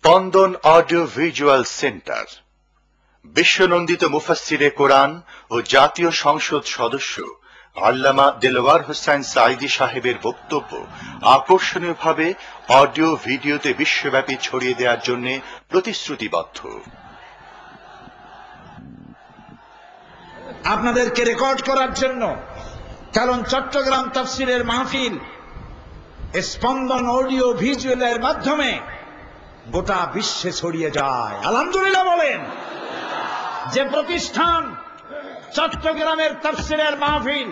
স্পন্দন audio visual centre বিশ্বনন্দিত মুফাসসিরে কোরআন ও জাতীয় সংসদ সদস্য আল্লামা দেলওয়ার হোসাইন সাঈদী সাহেবের বক্তব্য আকর্ষণীয়ভাবে অডিও ভিডিওতে বিশ্বব্যাপী ছড়িয়ে দেওয়ার জন্য প্রতিশ্রুতিবদ্ধ। আপনাদেরকে রেকর্ড করার জন্য, কারণ চট্টগ্রাম তাফসিরের মাহফিল স্পন্দন অডিও ভিজুয়ালের মাধ্যমে গোটা বিশ্বে ছড়িয়ে যায়। আলহামদুলিল্লাহ বলেন। যে প্রতিষ্ঠান চট্টগ্রামের তাফসিরের মাহফিল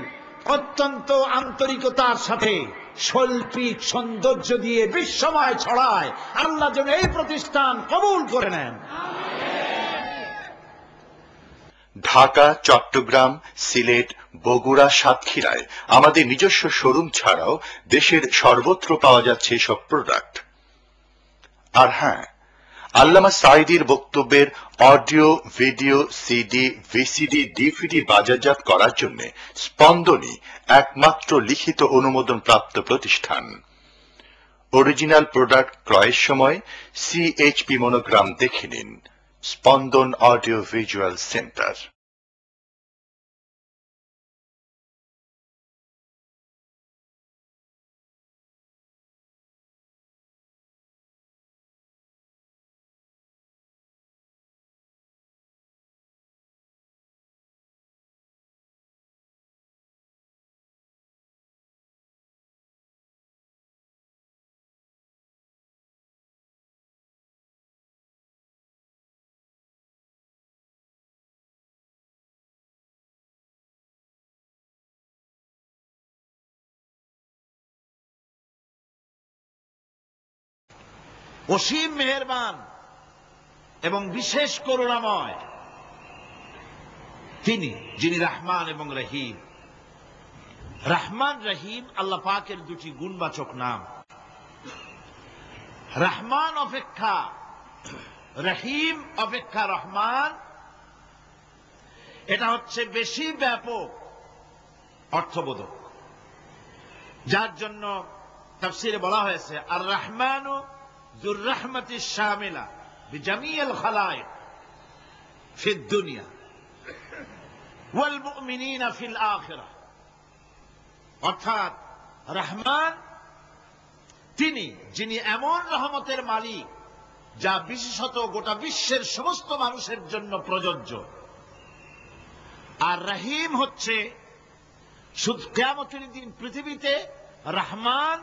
অত্যন্ত আন্তরিকতার সাথে শৈল্পিক সৌন্দর্য দিয়ে বিশ্বময় ছড়ায়, আল্লাহ যেন এই প্রতিষ্ঠান কবুল করে নেন। ঢাকা, চট্টগ্রাম, সিলেট, বগুড়া, সাতক্ষীরায় আমাদের নিজস্ব শোরুম ছাড়াও দেশের সর্বত্র পাওয়া যাচ্ছে এসব প্রোডাক্ট। আর হ্যাঁ, আল্লামা সাঈদীর বক্তব্যের audio, video, CD, VCD, DVD বাজারজাত করার জন্য স্পন্দনই একমাত্র লিখিত অনুমোদন প্রাপ্ত প্রতিষ্ঠান। অরিজিনাল প্রোডাক্ট ক্রয়ের সময় সিএইচপি মনোগ্রাম দেখে নিন। স্পন্দন অডিও ভিজুয়াল সেন্টার। অসীম মেহেরবান এবং বিশেষ করুণাময় তিনি, যিনি রহমান এবং রহিম। রহমান রহিম আল্লাহ পাকের দুটি গুণবাচক নাম। রহমান অপেক্ষা রহিম অপেক্ষা রহমান, এটা হচ্ছে বেশি ব্যাপক অর্থবোধক, যার জন্য তাফসীরে বলা হয়েছে আর রহমানু যুর রাহমাতি শামিলা বিজামিল খালায়েক ফিদ দুনিয়া ওয়াল মুমিনিনা ফিল আখিরাহ। অর্থাৎ রহমান তিনি, যিনি এমন রহমতের মালিক যা বিশেষত গোটা বিশ্বের সমস্ত মানুষের জন্য প্রযোজ্য। আর রহিম হচ্ছে শুধু কিয়ামতের দিন পৃথিবীতে রহমান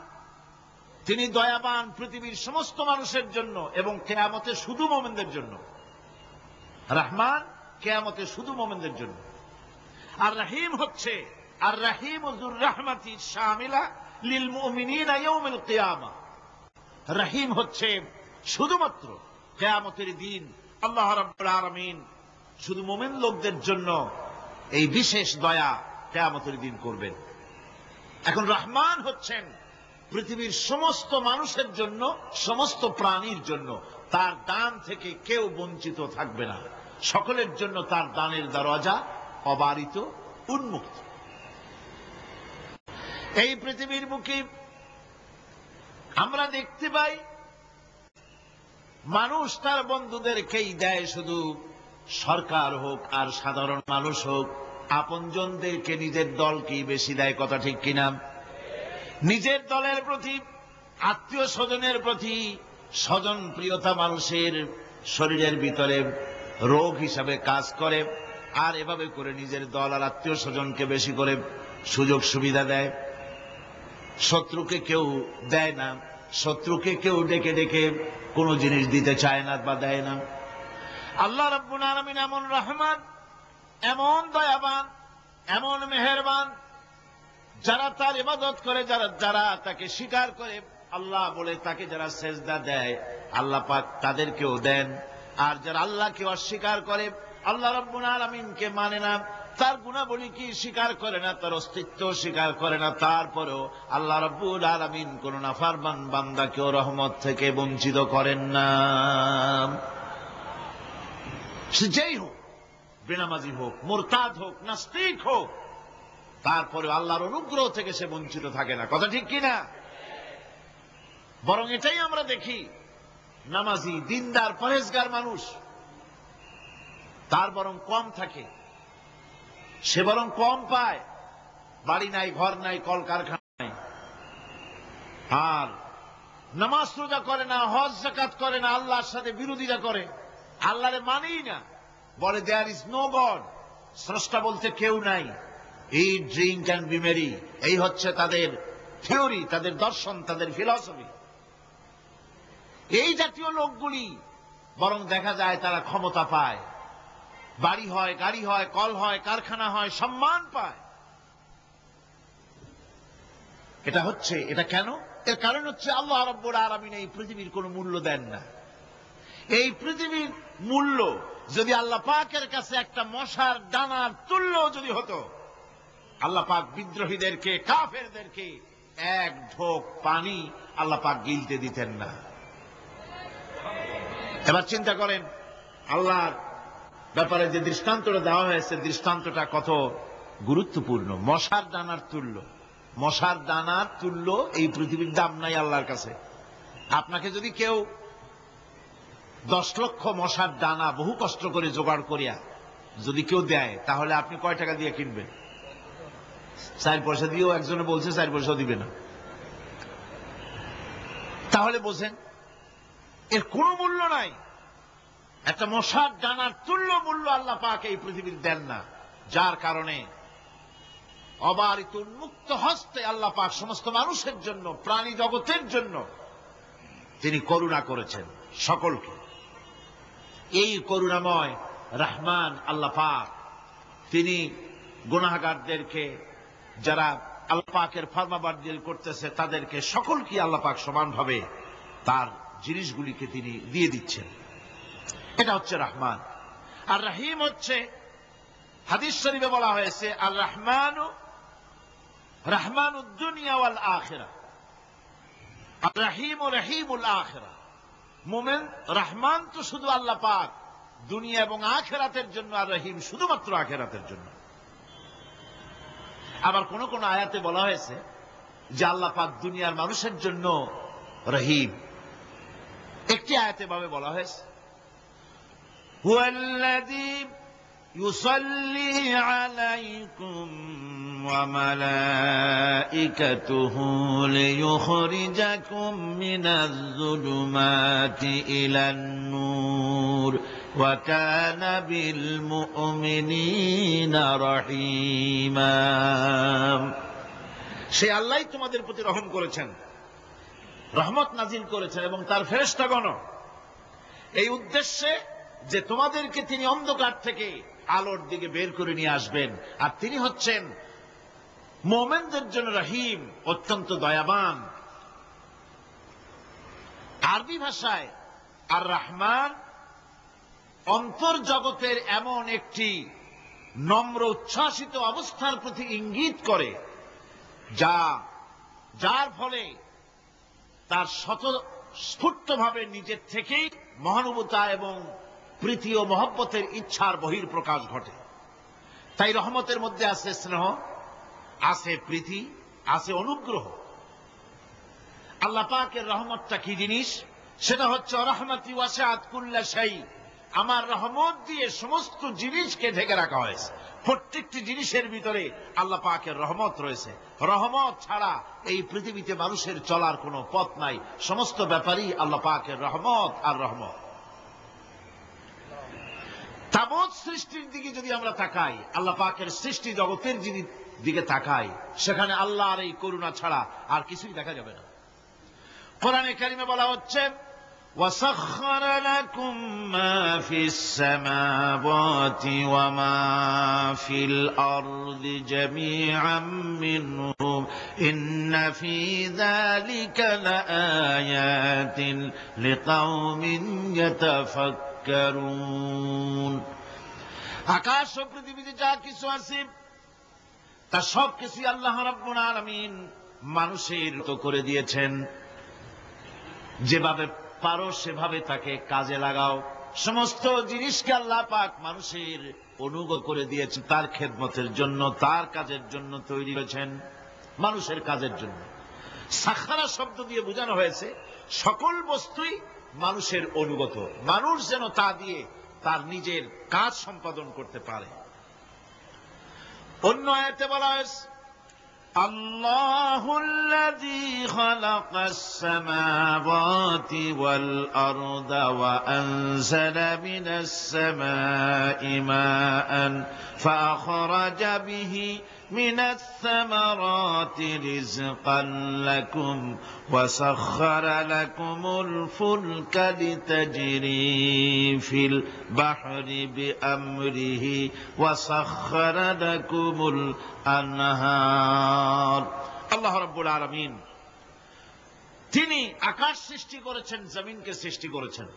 তিনি দয়াবান পৃথিবীর সমস্ত মানুষের জন্য, এবং কিয়ামতে শুধু মুমিনদের জন্য। রহমান কিয়ামতে শুধু মুমিনদের জন্য। আর রহিম হচ্ছে আর রহিম যুর রাহমাতি শামিলা লিল মুমিনিনা ইয়াউমিল কিয়ামা। রহিম হচ্ছে শুধুমাত্র কিয়ামতের দিন আল্লাহ রাব্বুল আলামিন শুধু মুমিন লোকদের জন্য এই বিশেষ দয়া কিয়ামতের দিন করবেন। এখন রহমান হচ্ছেন পৃথিবীর সমস্ত মানুষের জন্য, সমস্ত প্রাণীর জন্য। তার দান থেকে কেউ বঞ্চিত থাকবে না, সকলের জন্য তার দানের দরজা অবারিত, উন্মুক্ত। এই পৃথিবীর বুকে আমরা দেখতে পাই মানুষ তার বন্ধুদেরকেই দেয়, শুধু সরকার হোক আর সাধারণ মানুষ হোক, আপনজনদেরকে নিজের দলকেই বেশি দেয়। কথা ঠিক কিনা? নিজের দলের প্রতি, আত্মীয় স্বজনের প্রতি স্বজন প্রিয়তা মানুষের শরীরের ভিতরে রোগ হিসাবে কাজ করে, আর এভাবে করে নিজের দল আর আত্মীয় স্বজনকে বেশি করে সুযোগ সুবিধা দেয়। শত্রুকে কেউ দেয় না, শত্রুকে কেউ ডেকে ডেকে কোনো জিনিস দিতে চায় না বা দেয় না। আল্লাহ রাব্বুল আলামিন এমন রহমান, এমন দয়াবান, এমন মেহেরবান, যারা তার ইবাদত করে, যারা তাকে স্বীকার করে, আল্লাহ বলে তাকে যারা সেজদা দেয়, আল্লাহ পাক তাদেরকেও দেন। আর যারা আল্লাহকে অস্বীকার করে, আল্লাহ রাব্বুল আলামিনকে মানে না, তার গুণাবলী কি স্বীকার করে না, তার অস্তিত্ব স্বীকার করে না, তারপরেও আল্লাহ রাব্বুল আলামিন কোন নাফরমান বান্দাকেও রহমত থেকে বঞ্চিত করেন না। সে যেই হোক, বেনামাজি হোক, মুরতাদ হোক, নাস্তিক হোক, তারপরে আল্লাহর অনুগ্রহ থেকে সে বঞ্চিত থাকে না। কথা ঠিক কিনা? বরং এটাই আমরা দেখি নামাজি, দিনদার, পরেজগার মানুষ, তার বরং কম থাকে, সে বরং কম পায়। বাড়ি নাই, ঘর নাই, কলকারখানা নাই, আর নামাজ রোজা করে না, হজ যাকাত করে না, আল্লাহর সাথে বিরোধিতা করে, আল্লাহরে মানেই না, বলে দেয়ার ইজ নো গড, স্রষ্টা বলতে কেউ নাই, ইট, ড্রিঙ্ক অ্যান্ড বি মেরি, এই হচ্ছে তাদের থিওরি, তাদের দর্শন, তাদের ফিলসফি। এই জাতীয় লোকগুলি বরং দেখা যায় তারা ক্ষমতা পায়, বাড়ি হয়, গাড়ি হয়, কল হয়, কারখানা হয়, সম্মান পায়। এটা কেন? এর কারণ হচ্ছে আল্লাহ রাব্বুল আলামিন এই পৃথিবীর কোনো মূল্য দেন না। এই পৃথিবীর মূল্য যদি আল্লাহ পাকের কাছে একটা মশার দানার তুল্য যদি হতো, আল্লাহ পাক বিদ্রোহীদেরকে, কাফেরদেরকে এক ঢোক পানি আল্লাহ পাক গিলতে দিতেন না। এবার চিন্তা করেন, আল্লাহর ব্যাপারে যে দৃষ্টান্তটা দেওয়া হয়েছে, দৃষ্টান্তটা কত গুরুত্বপূর্ণ। মশার দানার তুল্য, মশার দানার তুল্য এই পৃথিবীর দাম নাই আল্লাহর কাছে। আপনাকে যদি কেউ 10 লক্ষ মশার দানা বহু কষ্ট করে জোগাড় করিয়া যদি কেউ দেয়, তাহলে আপনি কয় টাকা দিয়ে কিনবেন? 4 পয়সা দিয়েও একজনে বলছে 4 পয়সা দিবে না। তাহলে বোঝেন এর কোনো মূল্য নাই। একটা মশার দানার তুল্য মূল্য আল্লাহ পাক এই পৃথিবীর দেন না, যার কারণে অবারিত উন্মুক্ত হস্তে আল্লাহ পাক সমস্ত মানুষের জন্য, প্রাণী জগতের জন্য তিনি করুণা করেছেন সকলকে। এই করুণাময় রহমান আল্লাহ পাক, তিনি গুনাহগারদেরকে, যারা আল্লাহ পাকের ফরমাবরদারি করতেছে, তাদেরকে সকলকে আল্লাহ পাক সমানভাবে তার জিনিসগুলিকে তিনি দিয়ে দিচ্ছেন। এটা হচ্ছে রহমান। আর রহিম হচ্ছে, হাদিস শরীফে বলা হয়েছে, আর রহমানু রহমানুদ দুনিয়া ওয়াল আখিরা, আর রহিমু রহিমুল আখিরা। মুমিন রহমান তো শুধু আল্লাহ পাক দুনিয়া এবং আখিরাতের জন্য, আর রহিম শুধুমাত্র আখিরাতের জন্য। আবার কোন কোন আয়াতে বলা হয়েছে যে আল্লাহ পাক দুনিয়ার মানুষের জন্য রহিম। একটি আয়াতে ভাবে বলা হয়েছে, হুয়াল্লাযী ইউসাল্লি আলাইকুম ওয়া মালাইকাতুহু লিয়ুখরিজাকুম মিনাজ যুলুমাতি ইলান নূর ওয়া কানা বিল মুমিনিনা রহিমা। সে আল্লাহই তোমাদের প্রতি রহম করেছেন, রহমত নাজিল করেছেন, এবং তার ফেরেশতাগণ এই উদ্দেশ্যে যে তোমাদেরকে তিনি অন্ধকার থেকে আলোর দিকে বের করে নিয়ে আসবেন। আর তিনি হচ্ছেন মুমিনদের জন্য রহিম, অত্যন্ত দয়াবান। আরবি ভাষায় আর রহমান অন্তর্জগতের এমন একটি নম্র উচ্ছ্বাসিত অবস্থার প্রতি ইঙ্গিত করে, যার ফলে তার স্বতঃস্ফূর্তভাবে নিজের থেকেই মহানুভবতা এবং প্রীতি ও মহব্বতের ইচ্ছার বহির্প্রকাশ ঘটে। তাই রহমতের মধ্যে আছে স্নেহ, আছে প্রীতি, আছে অনুগ্রহ। আল্লাহ পাকের রহমতটা কি জিনিস? সেটা হচ্ছে রহমতি ওয়াসিআত কুল্লা শাই, আমার রহমত দিয়ে সমস্ত জিনিসকে ঢেকে রাখা হয়েছে। প্রত্যেকটি জিনিসের ভিতরে আল্লাহ পাকের রহমত রয়েছে। রহমত ছাড়া এই পৃথিবীতে মানুষের চলার কোনো পথ নাই। সমস্ত ব্যাপারই আল্লাহ পাকের রহমত আর রহমত। তাবৎ সৃষ্টির দিকে যদি আমরা তাকাই, আল্লাহ পাকের সৃষ্টি জগতের দিকে তাকাই, সেখানে আল্লাহর এই করুণা ছাড়া আর কিছুই দেখা যাবে না। কোরআনে কারিমে বলা হচ্ছে, وَسَخَّرَ لَكُم مَّا فِي السَّمَاوَاتِ وَمَا فِي الْأَرْضِ جَمِيعًا مِّنْهُ إِنَّ فِي ذَلِكَ لَآيَاتٍ لِقَوْمٍ يَتَفَكَّرُونَ। আকাশ ও পৃথিবীতে যা কিছু আছে তা সব কিছুই আল্লাহ রাব্বুল আলামিন মানুষের তো করে দিয়েছেন। যেভাবে পারো সেভাবে তাকে কাজে লাগাও। সমস্ত জিনিসকে আল্লাহ পাক মানুষের অনুগ্রহ করে দিয়েছেন, তার খেদমতের জন্য, তার কাজের জন্য তৈরি হয়েছেন, মানুষের কাজের জন্য। সাখারা শব্দ দিয়ে বোঝানো হয়েছে সকল বস্তুই মানুষের অনুগত, মানুষ যেন তা দিয়ে তার নিজের কাজ সম্পাদন করতে পারে। অন্য আয়াতে বলা হয়েছে আল্লাহুল্লাযী খালাকাস সামাওয়াতি ওয়াল আরদা ওয়া আনজালা মিনাস সামাই মাআন ফাআখরাজা বিহি মিনাস সামারাতি রিজকান লাকুম ওয়া সাখখারা লাকুমুল ফুলকা লিতাজরি ফিল বাহরি বিআমরিহি ওয়া সাখখারা লাকুমুল আনহার। আল্লাহ রাব্বুল আলামিন তিনি আকাশ সৃষ্টি করেছেন, জমিনকে সৃষ্টি করেছেন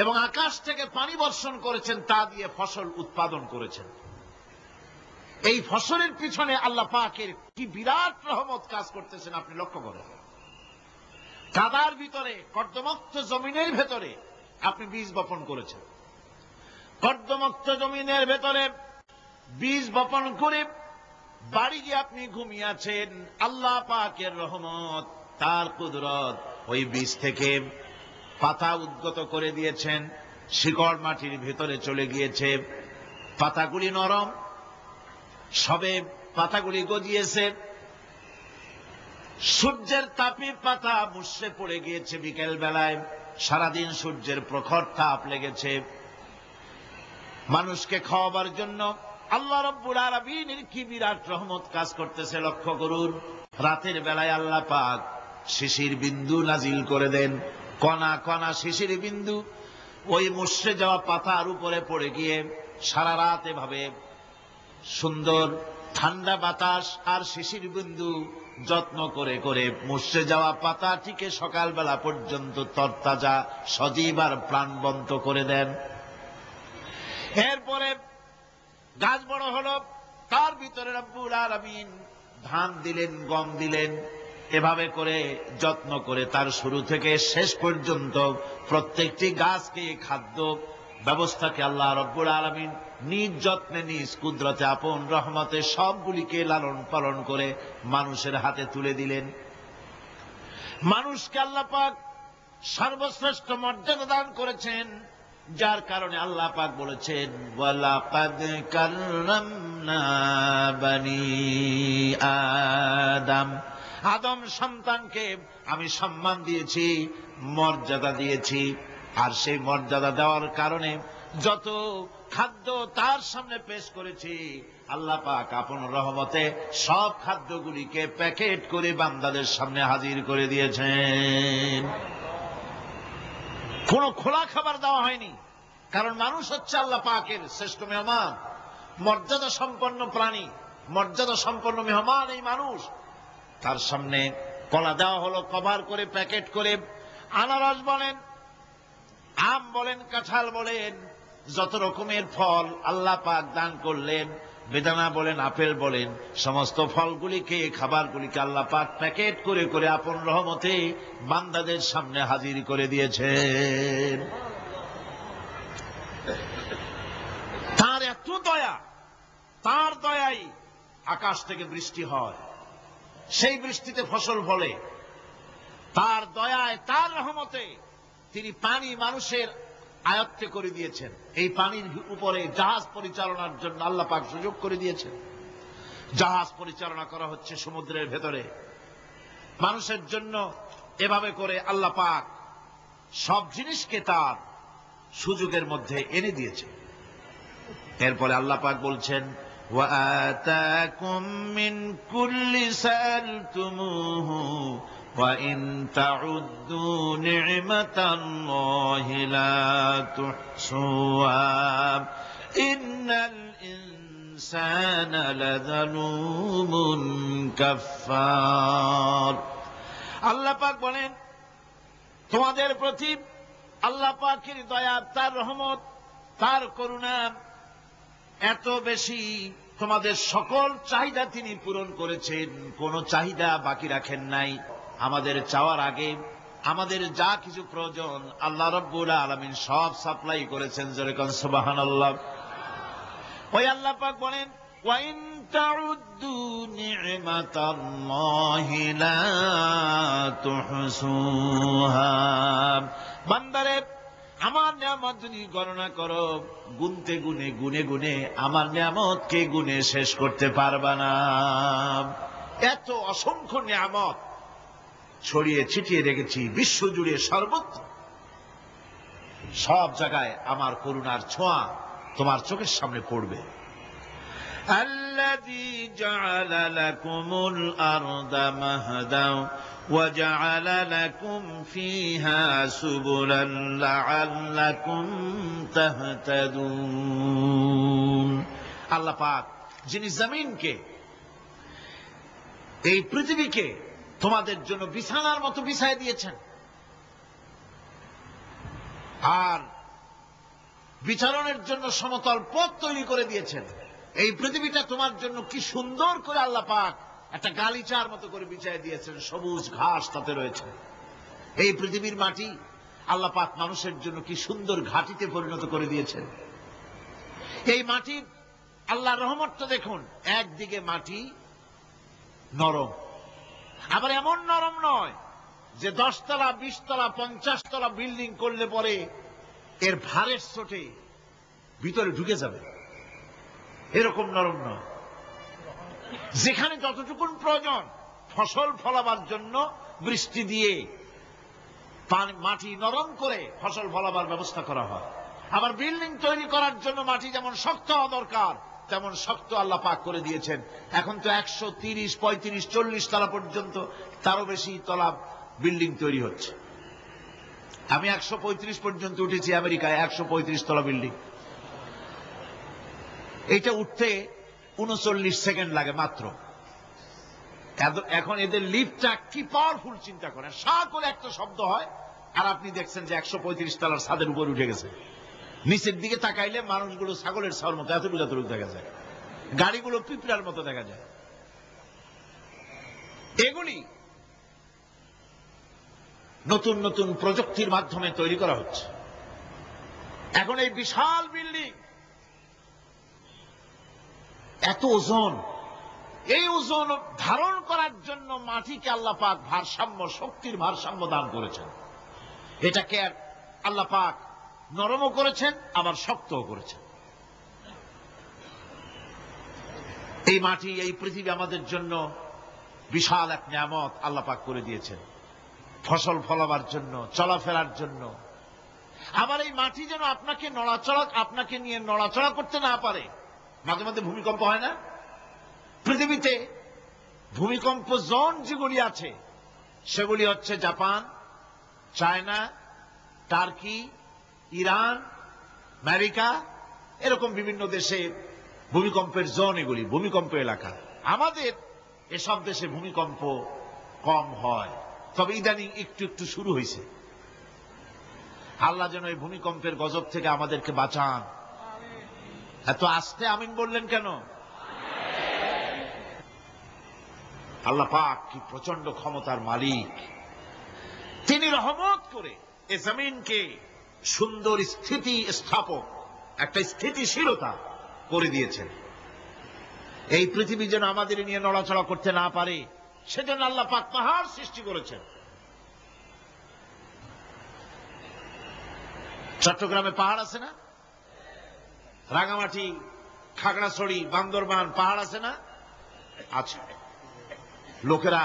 এবং আকাশ থেকে পানি বর্ষণ করেছেন, তা দিয়ে ফসল উৎপাদন করেছেন। এই ফসলের পিছনে আল্লাহ পাকের কি বিরাট রহমত কাজ করতেছেন আপনি লক্ষ্য করেন। কাদার ভিতরে, কর্দমুক্ত জমিনের ভেতরে আপনি বীজ বপন করেছেন, কর্দমুক্ত জমিনের ভেতরে বীজ বপন করে বাড়ি গিয়ে আপনি ঘুমিয়ে আছেন। আল্লাহ পাকের রহমত, তার কুদরত, ওই বীজ থেকে পাতা উদ্গত করে দিয়েছেন, শিকড় মাটির ভেতরে চলে গিয়েছে, পাতাগুলি নরম, সবে পাতাগুলি গজিয়েছে, সূর্যের তাপে পাতা মুষড়ে পড়ে গিয়েছে বিকেল বেলায়, সারাদিন সূর্যের প্রখর তাপ লেগেছে। মানুষকে খাওয়াবার জন্য আল্লাহ রাব্বুল আলামিনের কি বিরাট রহমত কাজ করতেছে লক্ষ্য করুন। রাতের বেলায় আল্লাহ পাক শিশির বিন্দু নাজিল করে দেন, কণা কণা শিশির বিন্দু ওই মুষড়ে যাওয়া পাতার উপরে পড়ে গিয়ে সারা রাত এভাবে সুন্দর ঠান্ডা বাতাস আর শিশির বিন্দু যত্ন করে করে মুষড়ে যাওয়া পাতাটিকে সকালবেলা পর্যন্ত তরতাজা, সজীব আর প্রাণবন্ত করে দেন। এরপরে গাছ বড় হলো, তার ভিতরে রব্বুল আলামিন ধান দিলেন, গম দিলেন, এভাবে করে যত্ন করে তার শুরু থেকে শেষ পর্যন্ত প্রত্যেকটি গাছকে খাদ্য ব্যবস্থাকে আল্লাহ রব্বুল আলামিন নিজ যত্নে, নিজ কুদরতে, আপন রহমতে সবগুলিকে লালন পালন করে মানুষের হাতে তুলে দিলেন। মানুষকে আল্লাহ পাক সর্বশ্রেষ্ঠ মর্যাদা দান করেছেন, যার কারণে আল্লাহ পাক বলেছেন ওয়ালাকাদ কাররামনা বানি আদম, আদম সন্তানকে আমি সম্মান দিয়েছি, মর্যাদা দিয়েছি। আর সেই মর্যাদা দেওয়ার কারণে যত খাদ্য তার সামনে পেশ করেছি, আল্লাহ পাক আপন রহমতে সব খাদ্যগুলিকে প্যাকেট করে বান্দাদের সামনে হাজির করে দিয়েছেন। কোন খোলা খাবার দেওয়া হয়নি, কারণ মানুষ হচ্ছে আল্লাহ পাকের শ্রেষ্ঠ মেহমান, মর্যাদা সম্পন্ন প্রাণী, মর্যাদা সম্পন্ন মেহমান এই মানুষ। তার সামনে কলা দেওয়া হলো কভার করে, প্যাকেট করে। আনারস বলেন, আম বলেন, কাঁঠাল বলেন, যত রকমের ফল আল্লাহ পাক দান করলেন, বেদানা বলেন, আপেল বলেন, সমস্ত ফলগুলিকে, খাবারগুলিকে আল্লাহ পাক প্যাকেট করে করে আপন রহমতে বান্দাদের সামনে হাজির করে দিয়েছেন। তার এত দয়া, তার দয়াই আকাশ থেকে বৃষ্টি হয়, সেই বৃষ্টিতে ফসল ফলে। তার দয়ায়, তার রহমতে তিনি পানি মানুষের আয়ত্তে করে দিয়েছেন। এই পানির উপরে জাহাজ পরিচালনার জন্য আল্লাহ পাক সুযোগ করে দিয়েছেন। জাহাজ পরিচালনা করা হচ্ছে সমুদ্রের ভেতরে মানুষের জন্য। এভাবে করে আল্লাহ পাক সব জিনিসকে তার সুযোগের মধ্যে এনে দিয়েছে। এরপরে আল্লাহ পাক বলছেন ওয়াআতাকুম মিন কুল্লি সালতুমুহু وَإِن تَعُدُّوا نِعْمَةَ اللَّهِ لَا تُحْصُوهَا إِنَّ الْإِنسَانَ لَظَلُومٌ كَفَّارٌ। আল্লাহ পাক বলেন, তোমাদের প্রতি আল্লাহ পাকের দয়া, তার রহমত, তার করুণা এত বেশি, তোমাদের সকল চাহিদা তিনি পূরণ করেছেন, কোন চাহিদা বাকি রাখেন নাই। আমাদের চাওয়ার আগে আমাদের যা কিছু প্রয়োজন আল্লাহ রাব্বুল আলামিন সব সাপ্লাই করেছেন। যেরকম সুবহানাল্লাহ। ওই আল্লাহ পাক বলেন وَإِن تَعُدُّوا نِعْمَةَ اللَّهِ لَا تُحْصُوهَا। বান্দারে, আমার নিয়ামত যদি গণনা করো, গুনতে গুনে গুনে গুনে আমার নিয়ামতকে গুনে শেষ করতে পারবা না। এত অসংখ্য নিয়ামত ছড়িয়ে ছিটিয়ে রেখেছি বিশ্ব জুড়ে, সর্বত্র সব জায়গায় আমার করুণার ছোঁয়া তোমার চোখের সামনে পড়বে। الذي جعل لكم الأرض مهدا وجعل لكم فيها سبلا لعلكم تهتدون। আল্লাহ পাক যিনি জমিনকে, এই পৃথিবীকে তোমাদের জন্য বিছানার মতো বিছায় দিয়েছেন, আর বিচরণের জন্য সমতল পথ তৈরি করে দিয়েছেন। এই পৃথিবীটা তোমার জন্য কি সুন্দর করে আল্লাহ পাক একটা গালিচার মতো করে বিছায় দিয়েছেন, সবুজ ঘাস তাতে রয়েছে। এই পৃথিবীর মাটি আল্লাহ পাক মানুষের জন্য কি সুন্দর ঘাটিতে পরিণত করে দিয়েছেন। এই মাটির আল্লাহর রহমতটা দেখুন, একদিকে মাটি নরম, আবার এমন নরম নয় যে 10 তলা 20 তলা 50 তলা বিল্ডিং করলে পরে এর ভারের চোটে ভিতরে ঢুকে যাবে, এরকম নরম নয়। যেখানে যতটুকুন প্রয়োজন ফসল ফলাবার জন্য বৃষ্টি দিয়ে মাটি নরম করে ফসল ফলাবার ব্যবস্থা করা হয়। আবার বিল্ডিং তৈরি করার জন্য মাটি যেমন শক্ত হওয়া দরকার তেমন শক্ত আল্লাহ পাক করে দিয়েছেন। এখন তো 130, 35, 40 তলা পর্যন্ত, তারও বেশি তলা বিল্ডিং তৈরি হচ্ছে। আমি 135 পর্যন্ত উঠেছি আমেরিকায়, 135 তলা বিল্ডিং। এটা উঠতে 39 সেকেন্ড লাগে মাত্র। এখন এদের লিফটটা কি পাওয়ারফুল চিন্তা করেন, সা করে একটা শব্দ হয় আর আপনি দেখছেন যে 135 তলার ছাদের উপর উঠে গেছে। নিচের দিকে তাকাইলে মানুষগুলো ছাগলের ছাওয়ার মতো এতটুকু দেখা যায়, গাড়িগুলো পিঁপড়ার মতো দেখা যায়। এগুলি নতুন নতুন প্রযুক্তির মাধ্যমে তৈরি করা হচ্ছে। এখন এই বিশাল বিল্ডিং, এত ওজন, এই ওজন ধারণ করার জন্য মাটিকে আল্লাহ পাক ভারসাম্য, শক্তির ভারসাম্য দান করেছেন। এটাকে আল্লাহ পাক নরমও করেছেন আবার শক্তও করেছেন। এই মাটি, এই পৃথিবী আমাদের জন্য বিশাল এক নিয়ামত আল্লাহ পাক করে দিয়েছেন, ফসল ফলাবার জন্য, চলাফেরার জন্য। আবার এই মাটি যেন আপনাকে নিয়ে নড়াচড়া করতে না পারে। মাঝে মাঝে ভূমিকম্প হয় না? পৃথিবীতে ভূমিকম্প জোন যেগুলি আছে সেগুলি হচ্ছে Japan, China, turkey, Iran, America, এরকম বিভিন্ন দেশে ভূমিকম্পের জোন, এগুলি ভূমিকম্প এলাকা। আমাদের এসব দেশে ভূমিকম্প কম হয়, তবে ইদানিং একটু একটু শুরু হয়েছে। আল্লাহ যেন এই ভূমিকম্পের গজব থেকে আমাদেরকে বাঁচান। এত আস্তে আমিন বললেন কেন? আল্লাহ পাক কি প্রচন্ড ক্ষমতার মালিক। তিনি রহমত করে এ জমিনকে সুন্দর স্থিতি স্থাপক, একটা স্থিতিশীলতা করে দিয়েছেন। এই পৃথিবী যেন আমাদের নিয়ে নড়াচড়া করতে না পারে সেজন্য আল্লাহ পাক পাহাড় সৃষ্টি করেছেন। চট্টগ্রামে পাহাড় আছে না? রাঙামাটি, খাগড়াছড়ি, বান্দরবান পাহাড় আছে না? আছে। লোকেরা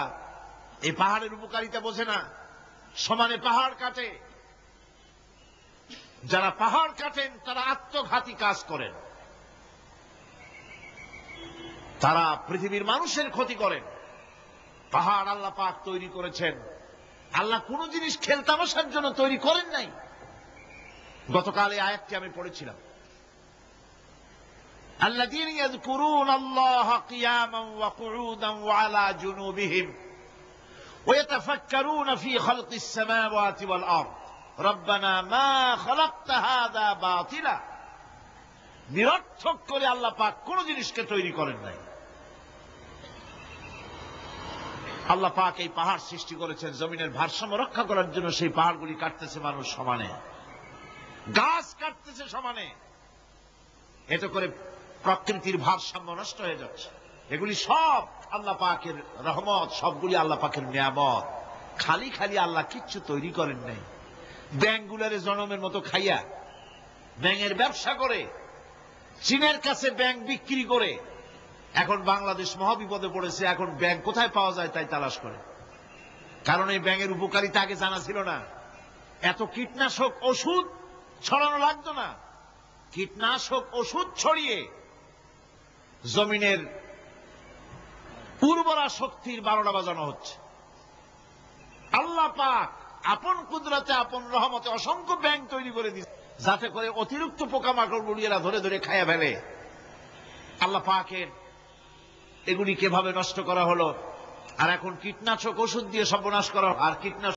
এই পাহাড়ের উপকারিতা বোঝে না, সমানে পাহাড় কাটে। যারা পাহাড় কাটেন তারা আত্মঘাতী কাজ করেন, তারা পৃথিবীর মানুষের ক্ষতি করেন। পাহাড় আল্লাহ পাক তৈরি করেছেন। আল্লাহ কোন জিনিস খেলতামাশার জন্য তৈরি করেন নাই। গতকাল এই আয়াতটি আমি পড়েছিলাম, الذين يذكرون الله قياما وقعودا وعلى جنوبهم ويتفكرون في خلق السماوات والأرض ربنا ما خلقت هذا باطلا। নিরর্থক করে আল্লাহ পাক কোন জিনিসকে তৈরি করেন নাই। আল্লাহ পাক এই পাহাড় সৃষ্টি করেছেন জমিনের ভারসাম্য রক্ষা করার জন্য। সেই পাহাড়গুলি কাটতেছে মানুষ সমানে, গাছ কাটতেছে সমানে। এতে করে প্রকৃতির ভারসাম্য নষ্ট হয়ে যাচ্ছে। এগুলি সব আল্লাহ পাকের রহমত, সবগুলি আল্লাহ পাকের নিয়ামত। খালি খালি আল্লাহ কিচ্ছু তৈরি করেন নাই। ব্যাংকগুলারে জনমের মতো খাইয়া, ব্যাঙের ব্যবসা করে, চীনের কাছে ব্যাংক বিক্রি করে এখন বাংলাদেশ মহাবিপদে পড়েছে। এখন ব্যাংক কোথায় পাওয়া যায় তাই তালাশ করে, কারণ এই ব্যাঙের উপকারিতা আগে জানা ছিল না। এত কীটনাশক ওষুধ ছড়ানো লাগতো না। কীটনাশক ওষুধ ছড়িয়ে জমিনের উর্বরা শক্তির 12টা বাজানো হচ্ছে। আল্লাহ পাক আপন কুদরতে, আপন রহমতে অসংখ্য ব্যাংক তৈরি করে দিচ্ছে, যাতে করে অতিরিক্ত পোকামাকড় গুলিয়েরা ধরে ধরে খাইয়া ফেলে। আল্লাহ পাকের এগুলি কিভাবে নষ্ট করা হলো, আর এখন কীটনাশক ওষুধ দিয়ে সর্বনাশ করা, আর কীটনাশক